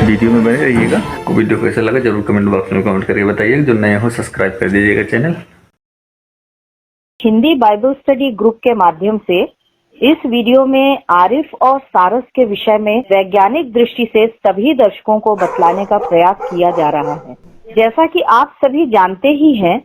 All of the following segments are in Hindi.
वीडियो में बने रहिएगा। आपको वीडियो कैसा लगा जरूर कमेंट बॉक्स में कमेंट करके बताइएगा। जो नए हो सब्सक्राइब कर दीजिएगा channel. Hindi Bible study group के माध्यम से इस वीडियो में आरिफ और सारस के विषय में वैज्ञानिक दृष्टि से सभी दर्शकों को बतलाने का प्रयास किया जा रहा है। जैसा कि आप सभी जानते ही हैं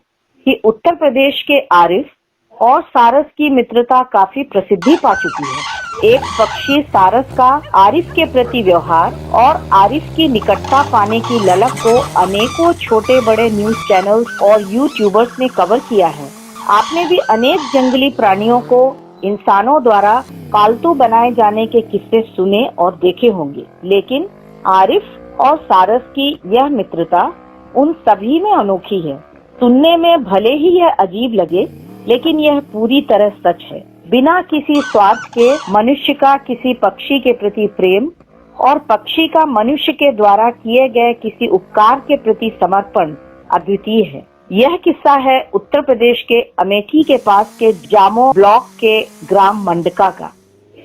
कि उत्तर प्रदेश के आरिफ और सारस की मित्रता काफी प्रसिद्धि पा चुकी है। एक पक्षी सारस का आरिफ के प्रति व्यवहार और आरिफ की निकटता पाने की ललक को अनेकों छोटे बड़े न्यूज चैनल्स और यूट्यूबर्स ने कवर किया है। आपने भी अनेक जंगली प्राणियों को इंसानों द्वारा पालतू बनाए जाने के किस्से सुने और देखे होंगे, लेकिन आरिफ और सारस की यह मित्रता उन सभी में अनोखी है। सुनने में भले ही यह अजीब लगे, लेकिन यह पूरी तरह सच है। बिना किसी स्वार्थ के मनुष्य का किसी पक्षी के प्रति प्रेम और पक्षी का मनुष्य के द्वारा किए गए किसी उपकार के प्रति समर्पण अद्वितीय है। यह किस्सा है उत्तर प्रदेश के अमेठी के पास के जामो ब्लॉक के ग्राम मंडका का।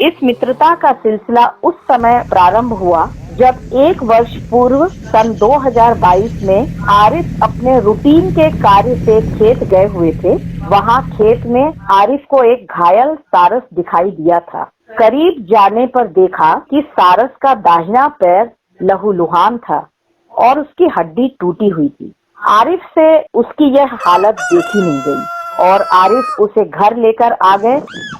इस मित्रता का सिलसिला उस समय प्रारंभ हुआ जब 1 वर्ष पूर्व सन 2022 में आरिफ अपने रूटीन के कार्य से खेत गए हुए थे। वहां खेत में आरिफ को एक घायल सारस दिखाई दिया था। करीब जाने पर देखा कि सारस का दाहिना पैर लहूलुहान था और उसकी हड्डी टूटी हुई थी। आरिफ से उसकी यह हालत देखी नहीं गई और आरिफ उसे घर लेकर आ गए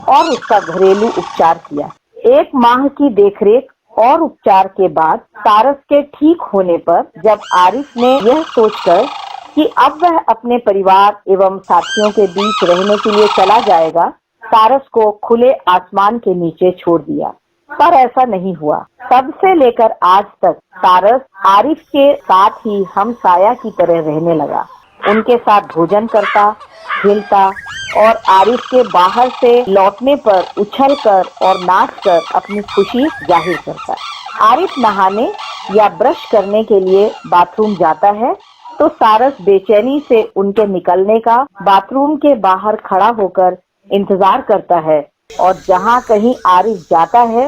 और उसका घरेलू उपचार किया। 1 माह की देखरेख और उपचार के बाद सारस के ठीक होने पर जब आरिफ ने यह सोचकर कि अब वह अपने परिवार एवं साथियों के बीच रहने के लिए चला जाएगा, सारस को खुले आसमान के नीचे छोड़ दिया, पर ऐसा नहीं हुआ। तब से लेकर आज तक सारस आरिफ के साथ ही हमसाया की तरह रहने लगा। उनके साथ भोजन करता, खेलता और आरिफ के बाहर से लौटने पर उछलकर और नाचकर अपनी खुशी जाहिर करता। आरिफ नहाने या ब्रश करने के लिए बाथरूम जाता है तो सारस बेचैनी से उनके निकलने का बाथरूम के बाहर खड़ा होकर इंतजार करता है और जहाँ कहीं आरिफ जाता है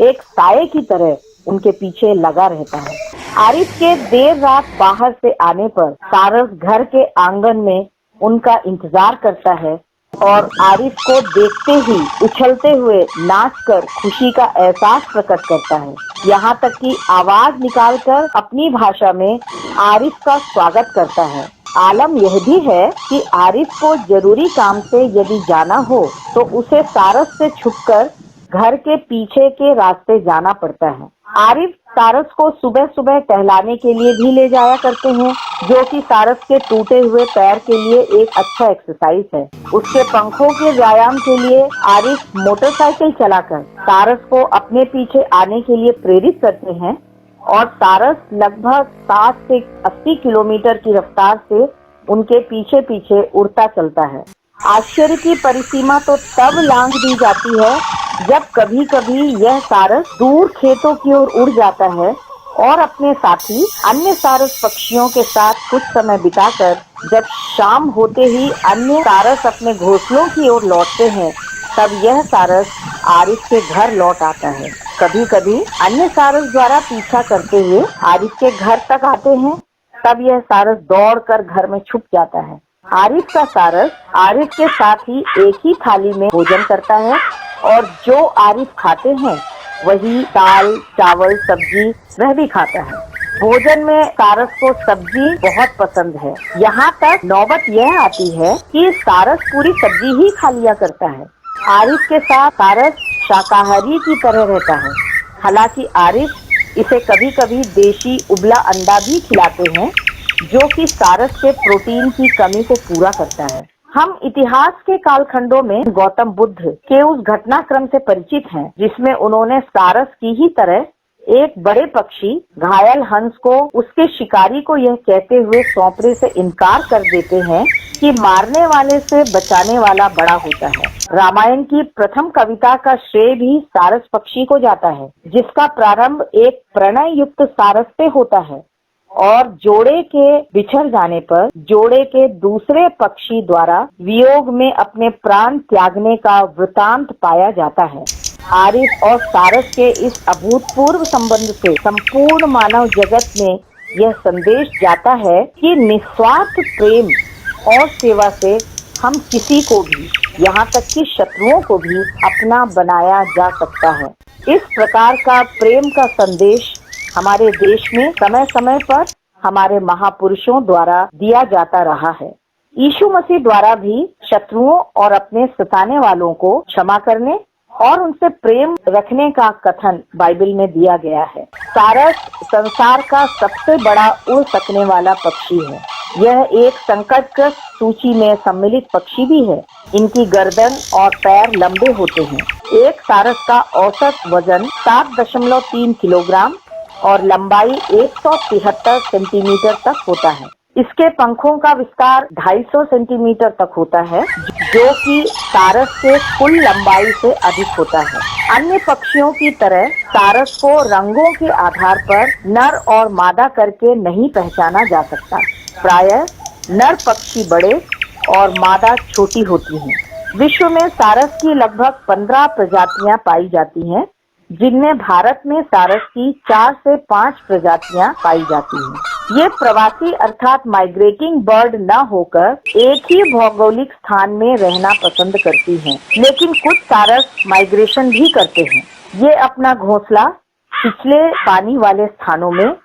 एक साये की तरह उनके पीछे लगा रहता है। आरिफ के देर रात बाहर से आने पर सारस घर के आंगन में उनका इंतजार करता है और आरिफ को देखते ही उछलते हुए नाचकर खुशी का एहसास प्रकट करता है। यहाँ तक कि आवाज निकालकर अपनी भाषा में आरिफ का स्वागत करता है। आलम यह भी है कि आरिफ को जरूरी काम से यदि जाना हो तो उसे सारस से छुपकर घर के पीछे के रास्ते जाना पड़ता है। आरिफ सारस को सुबह सुबह टहलाने के लिए भी ले जाया करते हैं, जो कि सारस के टूटे हुए पैर के लिए एक अच्छा एक्सरसाइज है। उसके पंखों के व्यायाम के लिए आरिफ मोटरसाइकिल चलाकर सारस को अपने पीछे आने के लिए प्रेरित करते हैं और सारस लगभग 60 से 80 किलोमीटर की रफ्तार से उनके पीछे पीछे उड़ता चलता है। आश्चर्य की परिसीमा तो तब लांघ दी जाती है जब कभी कभी यह सारस दूर खेतों की ओर उड़ जाता है और अपने साथी अन्य सारस पक्षियों के साथ कुछ समय बिताकर जब शाम होते ही अन्य सारस अपने घोंसलों की ओर लौटते हैं, तब यह सारस आरिफ के घर लौट आता है। कभी कभी अन्य सारस द्वारा पीछा करते हुए आरिफ के घर तक आते हैं, तब यह सारस दौड़कर घर में छुप जाता है। आरिफ का सारस आरिफ के साथ ही एक ही थाली में भोजन करता है और जो आरिफ खाते हैं वही दाल, चावल, सब्जी वह भी खाता है। भोजन में सारस को सब्जी बहुत पसंद है। यहाँ तक नौबत यह आती है कि सारस पूरी सब्जी ही खा लिया करता है। आरिफ के साथ सारस शाकाहारी की तरह रहता है। हालांकि आरिफ इसे कभी कभी देशी उबला अंडा भी खिलाते हैं, जो कि सारस के प्रोटीन की कमी को पूरा करता है। हम इतिहास के कालखंडों में गौतम बुद्ध के उस घटनाक्रम से परिचित हैं, जिसमें उन्होंने सारस की ही तरह एक बड़े पक्षी घायल हंस को उसके शिकारी को यह कहते हुए सौंपने से इनकार कर देते हैं कि मारने वाले से बचाने वाला बड़ा होता है। रामायण की प्रथम कविता का श्रेय भी सारस पक्षी को जाता है, जिसका प्रारंभ एक प्रणय युक्त सारस से होता है और जोड़े के बिछड़ जाने पर जोड़े के दूसरे पक्षी द्वारा वियोग में अपने प्राण त्यागने का वृतांत पाया जाता है। आरिफ और सारस के इस अभूतपूर्व संबंध से संपूर्ण मानव जगत में यह संदेश जाता है कि निस्वार्थ प्रेम और सेवा से हम किसी को भी, यहाँ तक कि शत्रुओं को भी अपना बनाया जा सकता है। इस प्रकार का प्रेम का संदेश हमारे देश में समय समय पर हमारे महापुरुषों द्वारा दिया जाता रहा है। यीशु मसीह द्वारा भी शत्रुओं और अपने सताने वालों को क्षमा करने और उनसे प्रेम रखने का कथन बाइबल में दिया गया है। सारस संसार का सबसे बड़ा उड़ सकने वाला पक्षी है। यह एक संकटग्रस्त सूची में सम्मिलित पक्षी भी है। इनकी गर्दन और पैर लंबे होते हैं। एक सारस का औसत वजन 7.3 किलोग्राम और लंबाई 173 सेंटीमीटर तक होता है। इसके पंखों का विस्तार 250 सेंटीमीटर तक होता है, जो कि सारस के कुल लंबाई से अधिक होता है। अन्य पक्षियों की तरह सारस को रंगों के आधार पर नर और मादा करके नहीं पहचाना जा सकता। प्रायः नर पक्षी बड़े और मादा छोटी होती हैं। विश्व में सारस की लगभग 15 प्रजातियां पाई जाती हैं, जिनमें भारत में सारस की 4 से 5 प्रजातियां पाई जाती हैं। ये प्रवासी अर्थात माइग्रेटिंग बर्ड न होकर एक ही भौगोलिक स्थान में रहना पसंद करती हैं, लेकिन कुछ सारस माइग्रेशन भी करते हैं। ये अपना घोंसला पिछले पानी वाले स्थानों में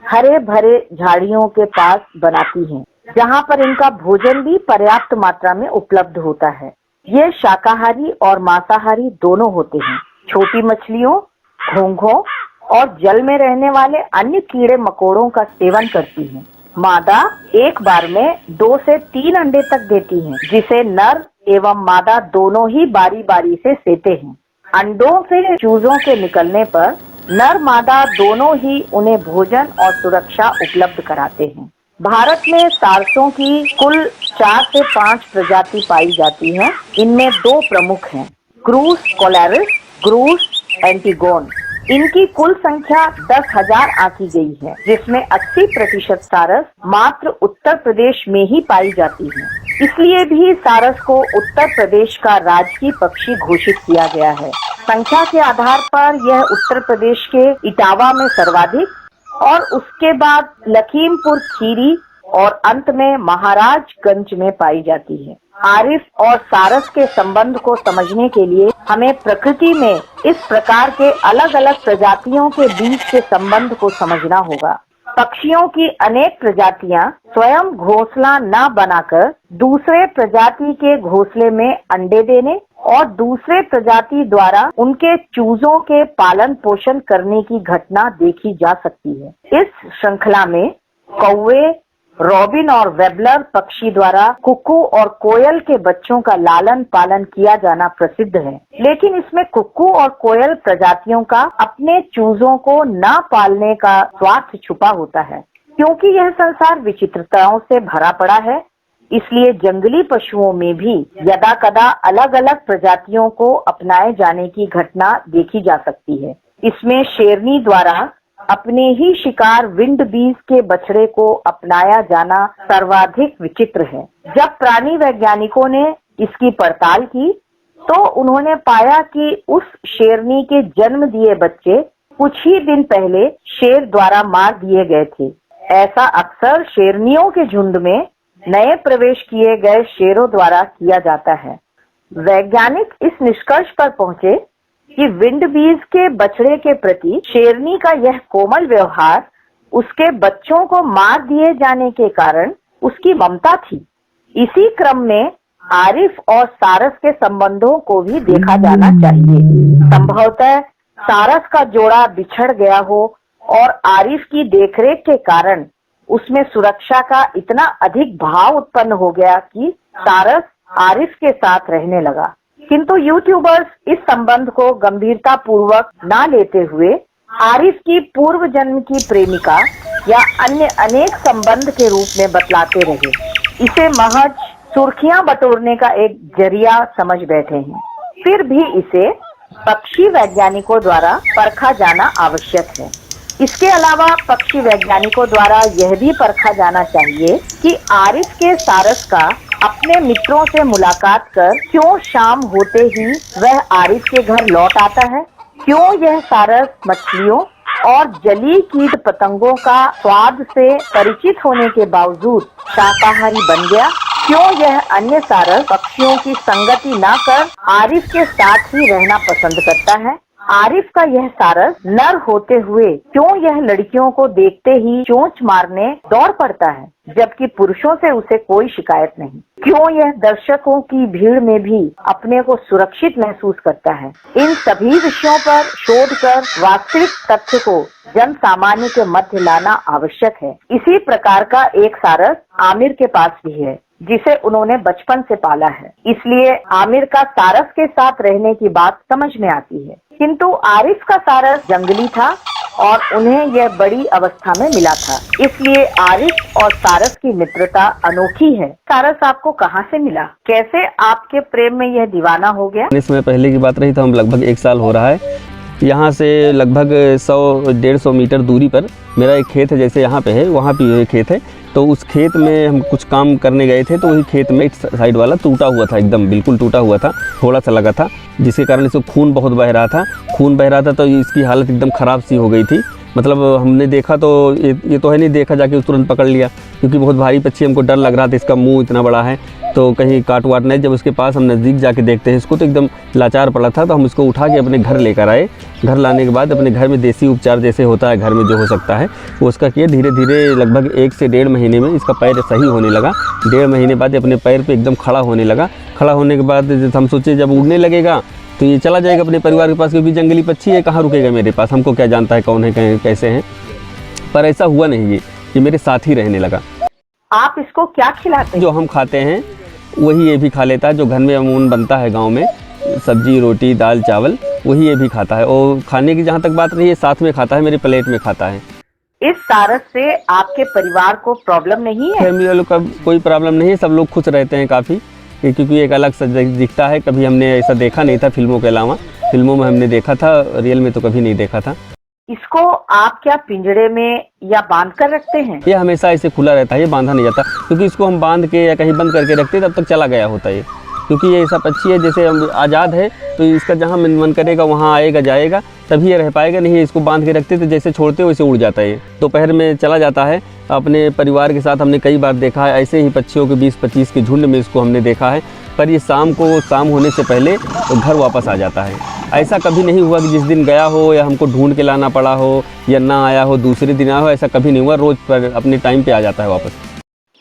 हरे भरे झाड़ियों के पास बनाती हैं, जहाँ पर इनका भोजन भी पर्याप्त मात्रा में उपलब्ध होता है। ये शाकाहारी और मांसाहारी दोनों होते हैं। छोटी मछलियों, घोंघों और जल में रहने वाले अन्य कीड़े मकोड़ों का सेवन करती हैं। मादा एक बार में 2 से 3 अंडे तक देती हैं, जिसे नर एवं मादा दोनों ही बारी बारी से सेते हैं। अंडों से चूजों के निकलने पर नर मादा दोनों ही उन्हें भोजन और सुरक्षा उपलब्ध कराते हैं। भारत में सारसों की कुल 4 से 5 प्रजाति पाई जाती हैं। इनमें 2 प्रमुख हैं, क्रूस कोलेरिस, क्रूस एंटीगोन। इनकी कुल संख्या 10,000 आंकी गई है, जिसमें 80% सारस मात्र उत्तर प्रदेश में ही पाई जाती है। इसलिए भी सारस को उत्तर प्रदेश का राजकीय पक्षी घोषित किया गया है। संख्या के आधार पर यह उत्तर प्रदेश के इटावा में सर्वाधिक और उसके बाद लखीमपुर खीरी और अंत में महाराजगंज में पाई जाती है। आरिफ और सारस के संबंध को समझने के लिए हमें प्रकृति में इस प्रकार के अलग अलग प्रजातियों के बीच के संबंध को समझना होगा। पक्षियों की अनेक प्रजातियां स्वयं घोंसला न बनाकर दूसरे प्रजाति के घोंसले में अंडे देने और दूसरे प्रजाति द्वारा उनके चूजों के पालन पोषण करने की घटना देखी जा सकती है। इस श्रृंखला में कौवे, रॉबिन और वेबलर पक्षी द्वारा कुक्कू और कोयल के बच्चों का लालन पालन किया जाना प्रसिद्ध है, लेकिन इसमें कुक्कू और कोयल प्रजातियों का अपने चूजों को न पालने का स्वार्थ छुपा होता है। क्योंकि यह संसार विचित्रताओं से भरा पड़ा है, इसलिए जंगली पशुओं में भी यदा कदा अलग अलग प्रजातियों को अपनाए जाने की घटना देखी जा सकती है। इसमें शेरनी द्वारा अपने ही शिकार विंड बीज के बछड़े को अपनाया जाना सर्वाधिक विचित्र है। जब प्राणी वैज्ञानिकों ने इसकी पड़ताल की तो उन्होंने पाया कि उस शेरनी के जन्म दिए बच्चे कुछ ही दिन पहले शेर द्वारा मार दिए गए थे। ऐसा अक्सर शेरनियों के झुंड में नए प्रवेश किए गए शेरों द्वारा किया जाता है। वैज्ञानिक इस निष्कर्ष पर पहुंचे कि विंड बीज के बछड़े के प्रति शेरनी का यह कोमल व्यवहार उसके बच्चों को मार दिए जाने के कारण उसकी ममता थी। इसी क्रम में आरिफ और सारस के संबंधों को भी देखा जाना चाहिए। संभवतः सारस का जोड़ा बिछड़ गया हो और आरिफ की देखरेख के कारण उसमें सुरक्षा का इतना अधिक भाव उत्पन्न हो गया कि सारस आरिफ के साथ रहने लगा। किंतु यूट्यूबर्स इस संबंध को गंभीरता पूर्वक न लेते हुए आरिफ की पूर्व जन्म की प्रेमिका या अन्य अनेक संबंध के रूप में बतलाते रहे। इसे महज सुर्खियां बटोरने का एक जरिया समझ बैठे हैं। फिर भी इसे पक्षी वैज्ञानिकों द्वारा परखा जाना आवश्यक है। इसके अलावा पक्षी वैज्ञानिकों द्वारा यह भी परखा जाना चाहिए कि आरिफ के सारस का अपने मित्रों से मुलाकात कर क्यों शाम होते ही वह आरिफ के घर लौट आता है? क्यों यह सारस मछलियों और जलीय कीट पतंगों का स्वाद से परिचित होने के बावजूद शाकाहारी बन गया? क्यों यह अन्य सारस पक्षियों की संगति न कर आरिफ के साथ ही रहना पसंद करता है? आरिफ का यह सारस नर होते हुए क्यों यह लड़कियों को देखते ही चोंच मारने दौड़ पड़ता है, जबकि पुरुषों से उसे कोई शिकायत नहीं? क्यों यह दर्शकों की भीड़ में भी अपने को सुरक्षित महसूस करता है? इन सभी विषयों पर शोध कर वास्तविक तथ्य को जन सामान्य के मध्य लाना आवश्यक है। इसी प्रकार का एक सारस आमिर के पास भी है, जिसे उन्होंने बचपन से पाला है। इसलिए आमिर का सारस के साथ रहने की बात समझ में आती है। किंतु आरिफ का सारस जंगली था और उन्हें यह बड़ी अवस्था में मिला था। इसलिए आरिफ और सारस की मित्रता अनोखी है। सारस आपको कहाँ से मिला? कैसे आपके प्रेम में यह दीवाना हो गया? इसमें पहले की बात रही तो हम लगभग 1 साल हो रहा है। यहाँ से लगभग 100-150 मीटर दूरी पर मेरा एक खेत है, जैसे यहाँ पे है वहाँ भी एक खेत है। तो उस खेत में हम कुछ काम करने गए थे, तो वही खेत में एक साइड वाला टूटा हुआ था, एकदम बिल्कुल टूटा हुआ था, थोड़ा सा लगा था, जिसके कारण इसको खून बहुत बह रहा था। खून बह रहा था तो इसकी हालत एकदम ख़राब सी हो गई थी। मतलब हमने देखा तो ये तो है नहीं, देखा जाके तुरंत पकड़ लिया, क्योंकि बहुत भारी पक्षी, हमको डर लग रहा था, इसका मुंह इतना बड़ा है तो कहीं काट वाट नहीं। जब उसके पास हम नज़दीक जाके देखते हैं इसको तो एकदम लाचार पड़ा था, तो हम इसको उठा के अपने घर लेकर आए। घर लाने के बाद अपने घर में देसी उपचार जैसे होता है घर में जो हो सकता है वो उसका किया। धीरे धीरे लगभग 1 से 1.5 महीने में इसका पैर सही होने लगा। 1.5 महीने बाद अपने पैर पर एकदम खड़ा होने लगा। खड़ा होने के बाद हम सोचे जब उड़ने लगेगा तो ये चला जाएगा अपने परिवार के पास, क्योंकि जंगली पक्षी है, कहाँ रुकेगा मेरे पास, हमको क्या जानता है कौन है कैसे हैं। पर ऐसा हुआ नहीं, ये मेरे साथ ही रहने लगा। आप इसको क्या खिलाते हैं? जो हम खाते हैं वही ये भी खा लेता है। जो घर में अमूमन बनता है गांव में, सब्जी रोटी दाल चावल, वही ये भी खाता है। और खाने की जहाँ तक बात रही है, साथ में खाता है, मेरे प्लेट में खाता है। इस सारस से आपके परिवार को प्रॉब्लम नहीं है? फैमिली वालों का कोई प्रॉब्लम नहीं है, सब लोग खुश रहते हैं काफ़ी, क्योंकि एक अलग सा दिखता है। कभी हमने ऐसा देखा नहीं था फिल्मों के अलावा। फिल्मों में हमने देखा था, रियल में तो कभी नहीं देखा था। इसको आप क्या पिंजरे में या बांध कर रखते हैं? ये हमेशा ऐसे खुला रहता है, ये बांधा नहीं जाता, क्योंकि इसको हम बांध के या कहीं बंद करके रखते तब तक चला गया होता है। क्योंकि ये ऐसा पक्षी है जैसे आज़ाद है, तो इसका जहाँ मन करेगा वहाँ आएगा जाएगा, तभी ये रह पाएगा। नहीं इसको बांध के रखते तो जैसे छोड़ते वैसे उड़ जाता है। दोपहर में चला जाता है अपने परिवार के साथ। हमने कई बार देखा है ऐसे ही पक्षियों के 20-25 के झुंड में इसको हमने देखा है। पर ये शाम होने से पहले तो घर वापस आ जाता है। ऐसा कभी नहीं हुआ कि जिस दिन गया हो या हमको ढूंढ के लाना पड़ा हो या ना आया हो, दूसरे दिन आया हो, ऐसा कभी नहीं हुआ। रोज पर अपने टाइम पे आ जाता है वापस।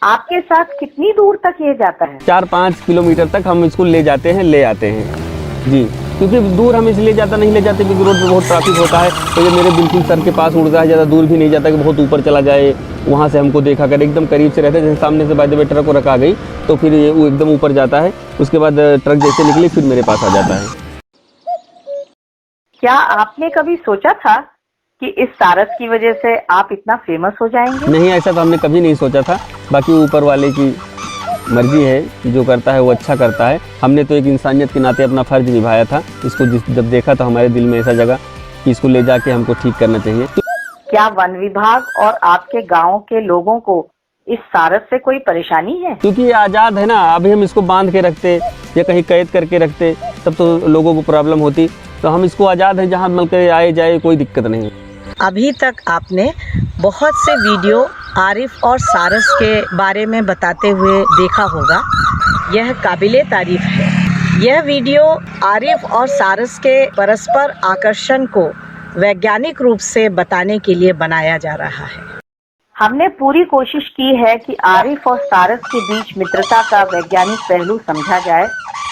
आपके साथ कितनी दूर तक ये जाता है? 4-5 किलोमीटर तक हम इसको ले जाते हैं, ले आते हैं जी। क्योंकि दूर हम इसलिए ज़्यादा नहीं ले जाते क्योंकि रोड पे बहुत ट्रैफिक होता है। तो ये मेरे बिल्कुल सर के पास उड़ता है, ज़्यादा दूर भी नहीं जाता कि बहुत ऊपर चला जाए, वहाँ से हमको देखा कर। एकदम करीब से रहता है, जैसे सामने से बाय द वे ट्रक को रखा गई तो फिर ये वो एकदम ऊपर जाता है। उसके बाद ट्रक जैसे निकली फिर मेरे पास आ जाता है। क्या आपने कभी सोचा था कि इस सारस की वजह से आप इतना फेमस हो जाएंगे? नहीं, ऐसा तो हमने कभी नहीं सोचा था। बाकी ऊपर वाले की मर्जी है, जो करता है वो अच्छा करता है। हमने तो एक इंसानियत के नाते अपना फ़र्ज निभाया था। इसको जब देखा तो हमारे दिल में ऐसा जगह कि इसको ले जाके हमको ठीक करना चाहिए। क्या वन विभाग और आपके गांव के लोगों को इस सारस से कोई परेशानी है? क्योंकि ये आज़ाद है ना, अभी हम इसको बांध के रखते या कहीं कैद करके रखते तब तो लोगों को प्रॉब्लम होती। तो हम इसको आज़ाद है, जहाँ मिल के आए जाए कोई दिक्कत नहीं। अभी तक आपने बहुत से वीडियो आरिफ और सारस के बारे में बताते हुए देखा होगा। यह काबिले तारीफ है। यह वीडियो आरिफ और सारस के परस्पर आकर्षण को वैज्ञानिक रूप से बताने के लिए बनाया जा रहा है। हमने पूरी कोशिश की है कि आरिफ और सारस के बीच मित्रता का वैज्ञानिक पहलू समझा जाए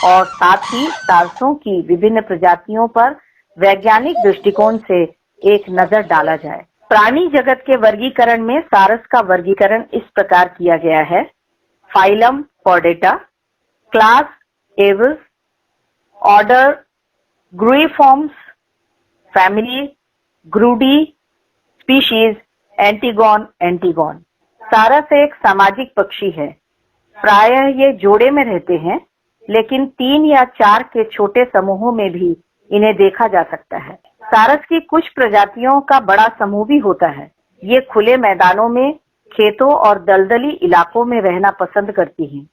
और साथ ही सारसों की विभिन्न प्रजातियों पर वैज्ञानिक दृष्टिकोण से एक नजर डाला जाए। प्राणी जगत के वर्गीकरण में सारस का वर्गीकरण इस प्रकार किया गया है: phylum Chordata, class Aves, order Gruiformes, family Gruidae, species Antigone. सारस एक सामाजिक पक्षी है। प्रायः ये जोड़े में रहते हैं, लेकिन 3 या 4 के छोटे समूहों में भी इन्हें देखा जा सकता है। सारस की कुछ प्रजातियों का बड़ा समूह भी होता है। ये खुले मैदानों में, खेतों और दलदली इलाकों में रहना पसंद करती हैं।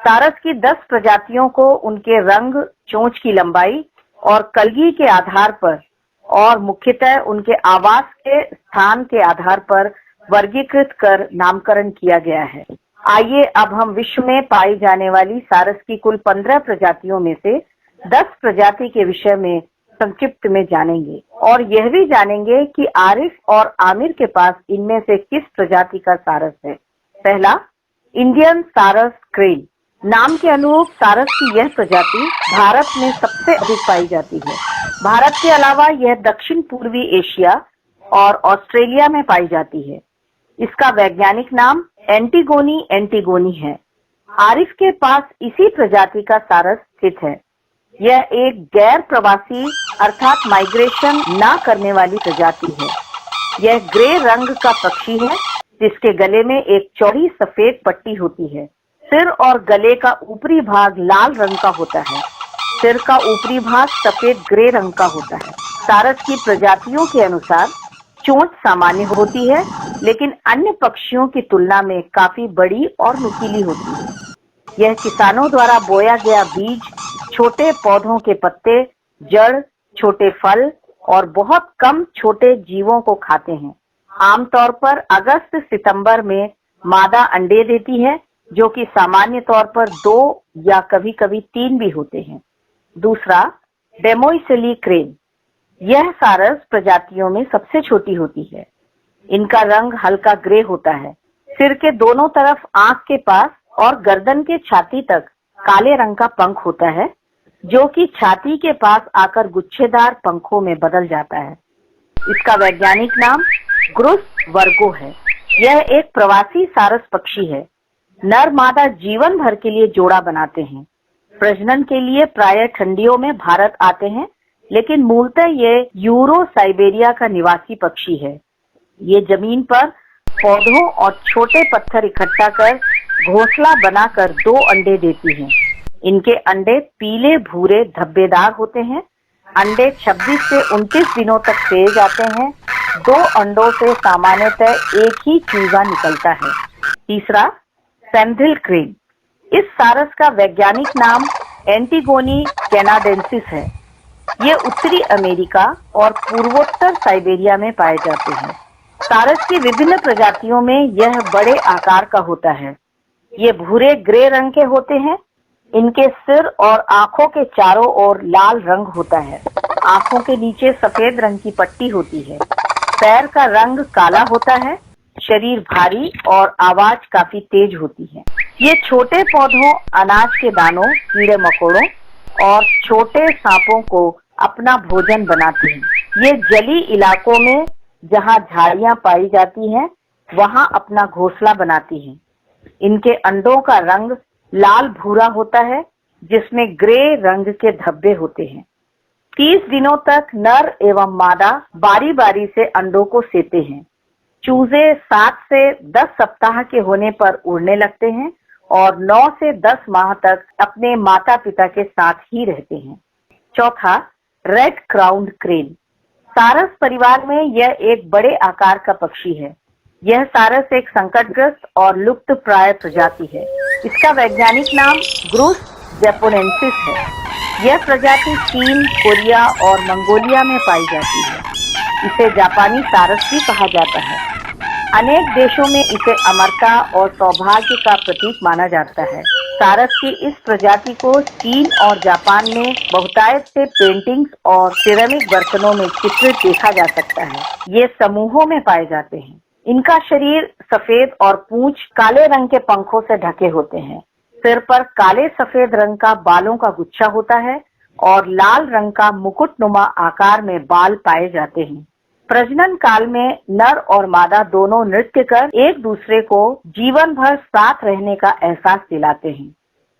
सारस की 10 प्रजातियों को उनके रंग, चोंच की लंबाई और कलगी के आधार पर और मुख्यतः उनके आवास के स्थान के आधार पर वर्गीकृत कर नामकरण किया गया है। आइए अब हम विश्व में पाई जाने वाली सारस की कुल 15 प्रजातियों में से 10 प्रजाति के विषय में संक्षिप्त में जानेंगे और यह भी जानेंगे कि आरिफ और आमिर के पास इनमें से किस प्रजाति का सारस है। पहला, इंडियन सारस क्रेन। नाम के अनुरूप सारस की यह प्रजाति भारत में सबसे अधिक पाई जाती है। भारत के अलावा यह दक्षिण पूर्वी एशिया और ऑस्ट्रेलिया में पाई जाती है। इसका वैज्ञानिक नाम एंटीगोनी एंटीगोनी है। आरिफ के पास इसी प्रजाति का सारस स्थित है। यह एक गैर प्रवासी अर्थात माइग्रेशन ना करने वाली प्रजाति है। यह ग्रे रंग का पक्षी है जिसके गले में एक चौड़ी सफेद पट्टी होती है। सिर और गले का ऊपरी भाग लाल रंग का होता है। सिर का ऊपरी भाग सफेद ग्रे रंग का होता है। सारस की प्रजातियों के अनुसार चोंच सामान्य होती है, लेकिन अन्य पक्षियों की तुलना में काफी बड़ी और नुकीली होती है। यह किसानों द्वारा बोया गया बीज, छोटे पौधों के पत्ते, जड़, छोटे फल और बहुत कम छोटे जीवों को खाते हैं। आमतौर पर अगस्त सितंबर में मादा अंडे देती है, जो कि सामान्य तौर पर 2 या कभी कभी 3 भी होते हैं। दूसरा, डेमोइसेली क्रेन। यह सारस प्रजातियों में सबसे छोटी होती है। इनका रंग हल्का ग्रे होता है। सिर के दोनों तरफ आंख के पास और गर्दन के छाती तक काले रंग का पंख होता है, जो कि छाती के पास आकर गुच्छेदार पंखों में बदल जाता है। इसका वैज्ञानिक नाम ग्रुस वर्गो है। यह एक प्रवासी सारस पक्षी है। नर मादा जीवन भर के लिए जोड़ा बनाते हैं। प्रजनन के लिए प्रायः ठंडियों में भारत आते हैं, लेकिन मूलतः ये यूरो साइबेरिया का निवासी पक्षी है। ये जमीन पर पौधों और छोटे पत्थर इकट्ठा कर घोंसला बनाकर 2 अंडे देती हैं। इनके अंडे पीले भूरे धब्बेदार होते हैं। अंडे 26 से 29 दिनों तक सेए जाते हैं। 2 अंडों से सामान्यतः एक ही चूजा निकलता है। तीसरा, सैंथिल क्रेन। इस सारस का वैज्ञानिक नाम एंटीगोनी कैनाडेंसिस है। ये उत्तरी अमेरिका और पूर्वोत्तर साइबेरिया में पाए जाते हैं। सारस की विभिन्न प्रजातियों में यह बड़े आकार का होता है। ये भूरे ग्रे रंग के होते हैं। इनके सिर और आंखों के चारों ओर लाल रंग होता है। आंखों के नीचे सफेद रंग की पट्टी होती है। पैर का रंग काला होता है। शरीर भारी और आवाज काफी तेज होती है। ये छोटे पौधों, अनाज के दानों, कीड़े मकोड़ों और छोटे सांपों को अपना भोजन बनाते हैं। ये जली इलाकों में जहाँ झाड़ियाँ पाई जाती हैं, वहाँ अपना घोंसला बनाती हैं। इनके अंडों का रंग लाल भूरा होता है, जिसमें ग्रे रंग के धब्बे होते हैं। 30 दिनों तक नर एवं मादा बारी बारी से अंडों को सेते हैं। चूजे 7 से 10 सप्ताह के होने पर उड़ने लगते हैं और 9 से 10 माह तक अपने माता पिता के साथ ही रहते हैं। चौथा, रेड क्राउन्ड क्रेन। सारस परिवार में यह एक बड़े आकार का पक्षी है। यह सारस एक संकटग्रस्त और लुप्त प्राय प्रजाति है। इसका वैज्ञानिक नाम ग्रुस जैपोनेंसिस है। यह प्रजाति चीन, कोरिया और मंगोलिया में पाई जाती है। इसे जापानी सारस भी कहा जाता है। अनेक देशों में इसे अमरता और सौभाग्य का प्रतीक माना जाता है। सारस की इस प्रजाति को चीन और जापान में बहुतायत से पेंटिंग्स और सिरेमिक बर्तनों में चित्रित देखा जा सकता है। ये समूहों में पाए जाते हैं। इनका शरीर सफेद और पूंछ काले रंग के पंखों से ढके होते हैं। सिर पर काले सफेद रंग का बालों का गुच्छा होता है और लाल रंग का मुकुटनुमा आकार में बाल पाए जाते हैं। प्रजनन काल में नर और मादा दोनों नृत्य कर एक दूसरे को जीवन भर साथ रहने का एहसास दिलाते हैं।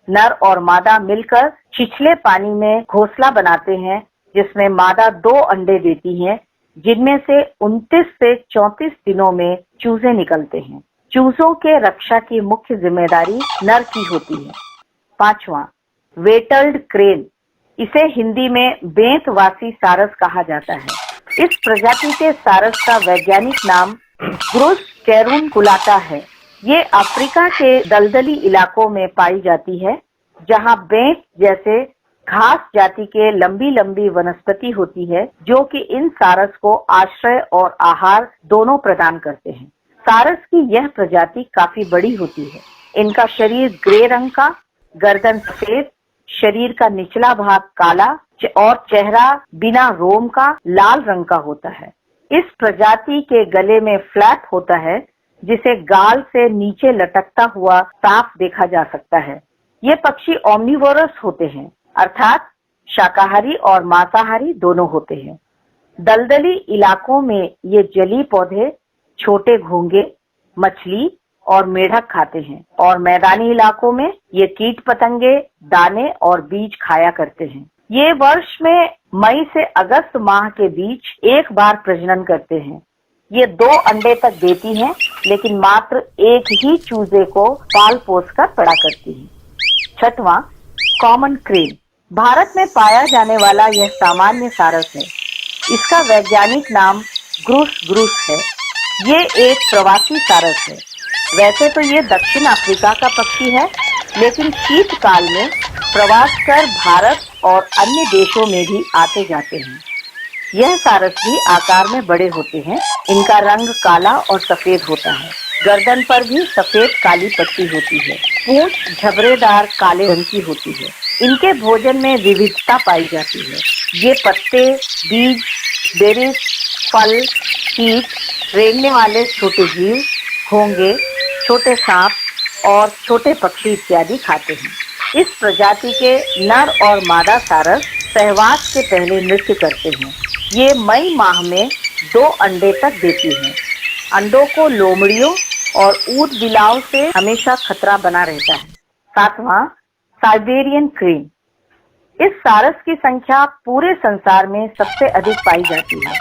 नर और मादा मिलकर छिछले पानी में घोंसला बनाते हैं, जिसमें मादा 2 अंडे देती है, जिनमें से 29 से 34 दिनों में चूजे निकलते हैं। चूजों के रक्षा की मुख्य जिम्मेदारी नर की होती है। 5वां, वेटल्ड क्रेन। इसे हिंदी में बेंतवासी सारस कहा जाता है। इस प्रजाति के सारस का वैज्ञानिक नाम ग्रुस कैरुनकुलाटा है। ये अफ्रीका के दलदली इलाकों में पाई जाती है, जहां बेंट जैसे घास जाति के लंबी लंबी वनस्पति होती है, जो कि इन सारस को आश्रय और आहार दोनों प्रदान करते हैं। सारस की यह प्रजाति काफी बड़ी होती है। इनका शरीर ग्रे रंग का, गर्दन सफेद, शरीर का निचला भाग काला और चेहरा बिना रोम का लाल रंग का होता है। इस प्रजाति के गले में फ्लैप होता है, जिसे गाल से नीचे लटकता हुआ साफ देखा जा सकता है। ये पक्षी ओमनिवोरस होते हैं, अर्थात शाकाहारी और मांसाहारी दोनों होते हैं। दलदली इलाकों में ये जलीय पौधे, छोटे घोंगे, मछली और मेढक खाते हैं और मैदानी इलाकों में ये कीट पतंगे, दाने और बीज खाया करते हैं। ये वर्ष में मई से अगस्त माह के बीच एक बार प्रजनन करते हैं। ये 2 अंडे तक देती हैं, लेकिन मात्र एक ही चूजे को पाल पोस कर बड़ा करती हैं। 6वां, कॉमन क्रेन। भारत में पाया जाने वाला यह सामान्य सारस है। इसका वैज्ञानिक नाम ग्रुस है। ये एक प्रवासी सारस है। वैसे तो ये दक्षिण अफ्रीका का पक्षी है, लेकिन शीतकाल में प्रवास कर भारत और अन्य देशों में भी आते जाते हैं। यह सारस भी आकार में बड़े होते हैं। इनका रंग काला और सफेद होता है। गर्दन पर भी सफेद काली पट्टी होती है। पूंछ झबरेदार काले रंग की होती है। इनके भोजन में विविधता पाई जाती है। ये पत्ते, बीज, बेरीज, फल, कीट, रेंगने वाले छोटे जीव, घोंगे, छोटे सांप और छोटे पक्षी इत्यादि खाते हैं। इस प्रजाति के नर और मादा सारस सहवास के पहले नृत्य करते हैं। ये मई माह में 2 अंडे तक देती हैं। अंडों को लोमड़ियों और ऊद बिलाव से हमेशा खतरा बना रहता है। 7वां, साइबेरियन क्रेन। इस सारस की संख्या पूरे संसार में सबसे अधिक पाई जाती है।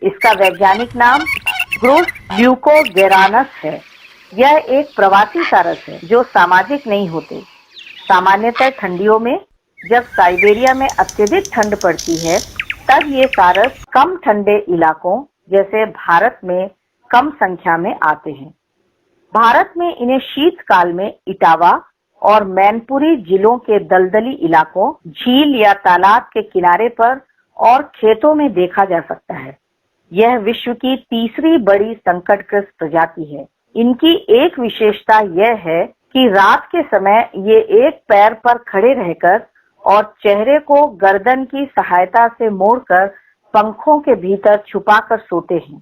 इसका वैज्ञानिक नाम ग्रुस ल्यूकोगेरानस है। यह एक प्रवासी सारस है जो सामाजिक नहीं होते। सामान्यतः ठंडियों में जब साइबेरिया में अत्यधिक ठंड पड़ती है, तब ये सारस कम ठंडे इलाकों जैसे भारत में कम संख्या में आते हैं। भारत में इन्हें शीतकाल में इटावा और मैनपुरी जिलों के दलदली इलाकों, झील या तालाब के किनारे पर और खेतों में देखा जा सकता है। यह विश्व की तीसरी बड़ी संकटग्रस्त प्रजाति है। इनकी एक विशेषता यह है कि रात के समय ये एक पैर पर खड़े रहकर और चेहरे को गर्दन की सहायता से मोड़कर पंखों के भीतर छुपाकर सोते हैं।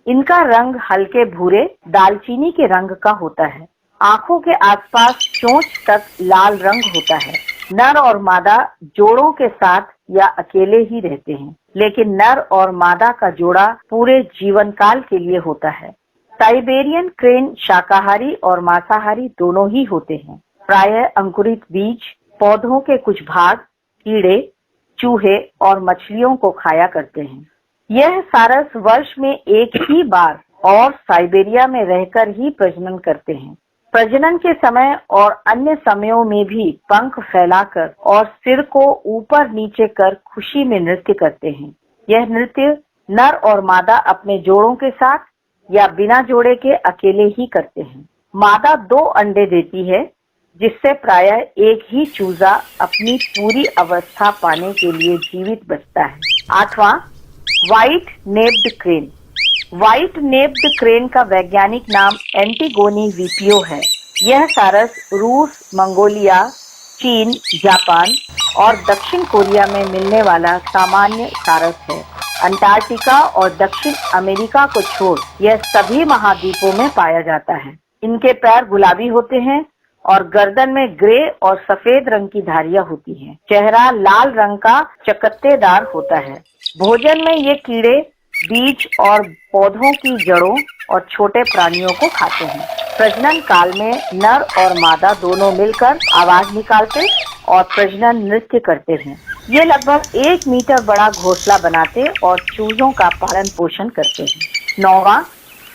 इनका रंग हल्के भूरे दालचीनी के रंग का होता है। आंखों के आसपास चोंच तक लाल रंग होता है। नर और मादा जोड़ों के साथ या अकेले ही रहते हैं, लेकिन नर और मादा का जोड़ा पूरे जीवन काल के लिए होता है। साइबेरियन क्रेन शाकाहारी और मांसाहारी दोनों ही होते हैं। प्रायः अंकुरित बीज, पौधों के कुछ भाग, कीड़े, चूहे और मछलियों को खाया करते हैं। यह सारस वर्ष में एक ही बार और साइबेरिया में रहकर ही प्रजनन करते हैं। प्रजनन के समय और अन्य समयों में भी पंख फैलाकर और सिर को ऊपर नीचे कर खुशी में नृत्य करते हैं। यह नृत्य नर और मादा अपने जोड़ों के साथ या बिना जोड़े के अकेले ही करते हैं। मादा 2 अंडे देती है, जिससे प्रायः एक ही चूजा अपनी पूरी अवस्था पाने के लिए जीवित बचता है। 8वां, white naped crane. White naped crane का वैज्ञानिक नाम एंटीगोनी वीपियो है। यह सारस रूस, मंगोलिया, चीन, जापान और दक्षिण कोरिया में मिलने वाला सामान्य सारस है। अंटार्कटिका और दक्षिण अमेरिका को छोड़ यह सभी महाद्वीपों में पाया जाता है। इनके पैर गुलाबी होते हैं और गर्दन में ग्रे और सफेद रंग की धारियां होती हैं। चेहरा लाल रंग का चकत्तेदार होता है। भोजन में ये कीड़े, बीज और पौधों की जड़ों और छोटे प्राणियों को खाते हैं। प्रजनन काल में नर और मादा दोनों मिलकर आवाज निकालते और प्रजनन नृत्य करते हैं। ये लगभग 1 मीटर बड़ा घोंसला बनाते और चूजों का पालन पोषण करते हैं। 9वां,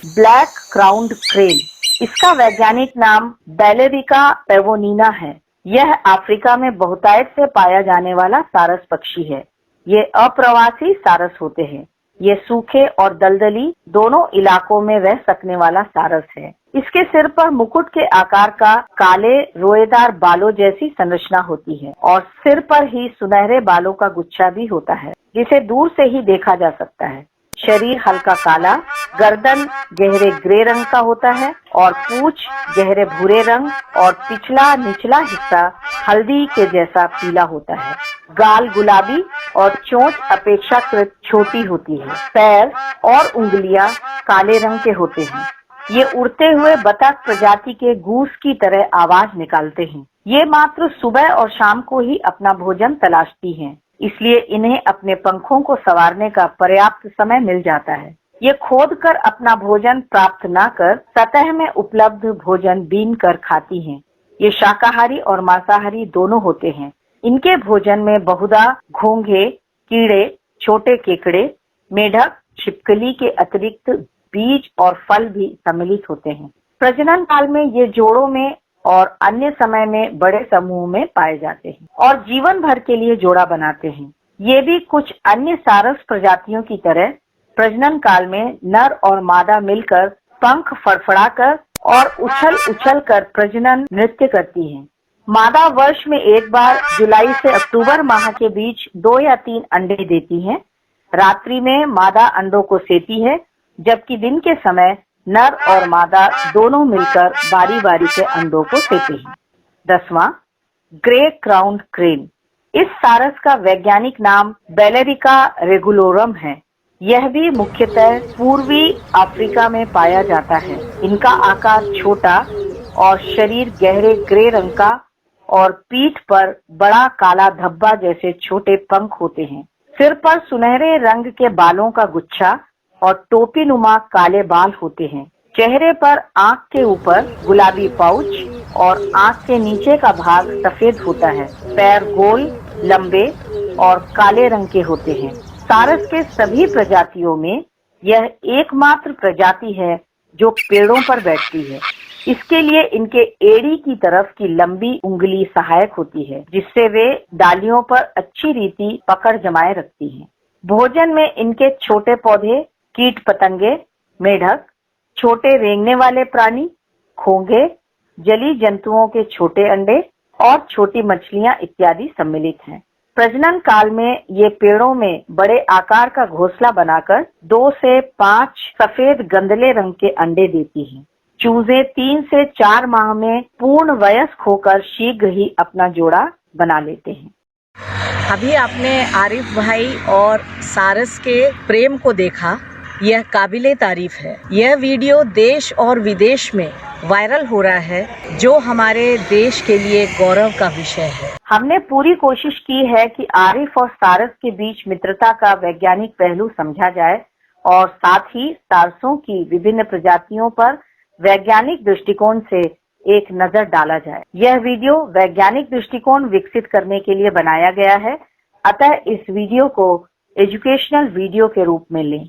ब्लैक क्राउन्ड क्रेन। इसका वैज्ञानिक नाम बैलेरिका पेवोनिना है। यह अफ्रीका में बहुतायत से पाया जाने वाला सारस पक्षी है। ये अप्रवासी सारस होते हैं। ये सूखे और दलदली दोनों इलाकों में रह सकने वाला सारस है। इसके सिर पर मुकुट के आकार का काले रोएदार बालों जैसी संरचना होती है और सिर पर ही सुनहरे बालों का गुच्छा भी होता है, जिसे दूर से ही देखा जा सकता है। शरीर हल्का काला, गर्दन गहरे ग्रे रंग का होता है और पूंछ गहरे भूरे रंग और पिछला निचला हिस्सा हल्दी के जैसा पीला होता है। गाल गुलाबी और चोंच अपेक्षाकृत छोटी होती है। पैर और उंगलियां काले रंग के होते हैं। ये उड़ते हुए बतख प्रजाति के गूस की तरह आवाज निकालते हैं। ये मात्र सुबह और शाम को ही अपना भोजन तलाशती हैं, इसलिए इन्हें अपने पंखों को संवारने का पर्याप्त समय मिल जाता है। ये खोद कर अपना भोजन प्राप्त न कर सतह में उपलब्ध भोजन बीन कर खाती हैं। ये शाकाहारी और मांसाहारी दोनों होते हैं। इनके भोजन में बहुधा घोंघे, कीड़े, छोटे केकड़े, मेढक, छिपकली के अतिरिक्त बीज और फल भी सम्मिलित होते हैं। प्रजनन काल में ये जोड़ों में और अन्य समय में बड़े समूह में पाए जाते हैं और जीवन भर के लिए जोड़ा बनाते हैं। ये भी कुछ अन्य सारस प्रजातियों की तरह प्रजनन काल में नर और मादा मिलकर पंख फड़फड़ाकर और उछल उछल कर प्रजनन नृत्य करती हैं। मादा वर्ष में एक बार जुलाई से अक्टूबर माह के बीच 2 या 3 अंडे देती हैं। रात्रि में मादा अंडों को सेती है, जबकि दिन के समय नर और मादा दोनों मिलकर बारी बारी से अंडों को सेते हैं। 10वां, ग्रे क्राउन क्रेन। इस सारस का वैज्ञानिक नाम बेलेरिका रेगुलोरम है। यह भी मुख्यतः पूर्वी अफ्रीका में पाया जाता है। इनका आकार छोटा और शरीर गहरे ग्रे रंग का और पीठ पर बड़ा काला धब्बा जैसे छोटे पंख होते हैं। सिर पर सुनहरे रंग के बालों का गुच्छा और टोपी नुमा काले बाल होते हैं। चेहरे पर आंख के ऊपर गुलाबी पाउच और आंख के नीचे का भाग सफेद होता है। पैर गोल, लंबे और काले रंग के होते हैं। सारस के सभी प्रजातियों में यह एकमात्र प्रजाति है जो पेड़ों पर बैठती है। इसके लिए इनके एड़ी की तरफ की लंबी उंगली सहायक होती है, जिससे वे डालियों पर अच्छी रीति पकड़ जमाए रखती हैं। भोजन में इनके छोटे पौधे, कीट पतंगे, मेढक, छोटे रेंगने वाले प्राणी, घोंघे, जली जंतुओं के छोटे अंडे और छोटी मछलियां इत्यादि सम्मिलित हैं। प्रजनन काल में ये पेड़ों में बड़े आकार का घोंसला बनाकर 2 से 5 सफेद गंदले रंग के अंडे देती हैं। चूजे 3 से 4 माह में पूर्ण वयस्क होकर शीघ्र ही अपना जोड़ा बना लेते हैं। अभी आपने आरिफ भाई और सारस के प्रेम को देखा। यह काबिले तारीफ है। यह वीडियो देश और विदेश में वायरल हो रहा है, जो हमारे देश के लिए गौरव का विषय है। हमने पूरी कोशिश की है कि आरिफ और सारस के बीच मित्रता का वैज्ञानिक पहलू समझा जाए और साथ ही सारसों की विभिन्न प्रजातियों पर वैज्ञानिक दृष्टिकोण से एक नजर डाला जाए। यह वीडियो वैज्ञानिक दृष्टिकोण विकसित करने के लिए बनाया गया है, अतः इस वीडियो को एजुकेशनल वीडियो के रूप में लें।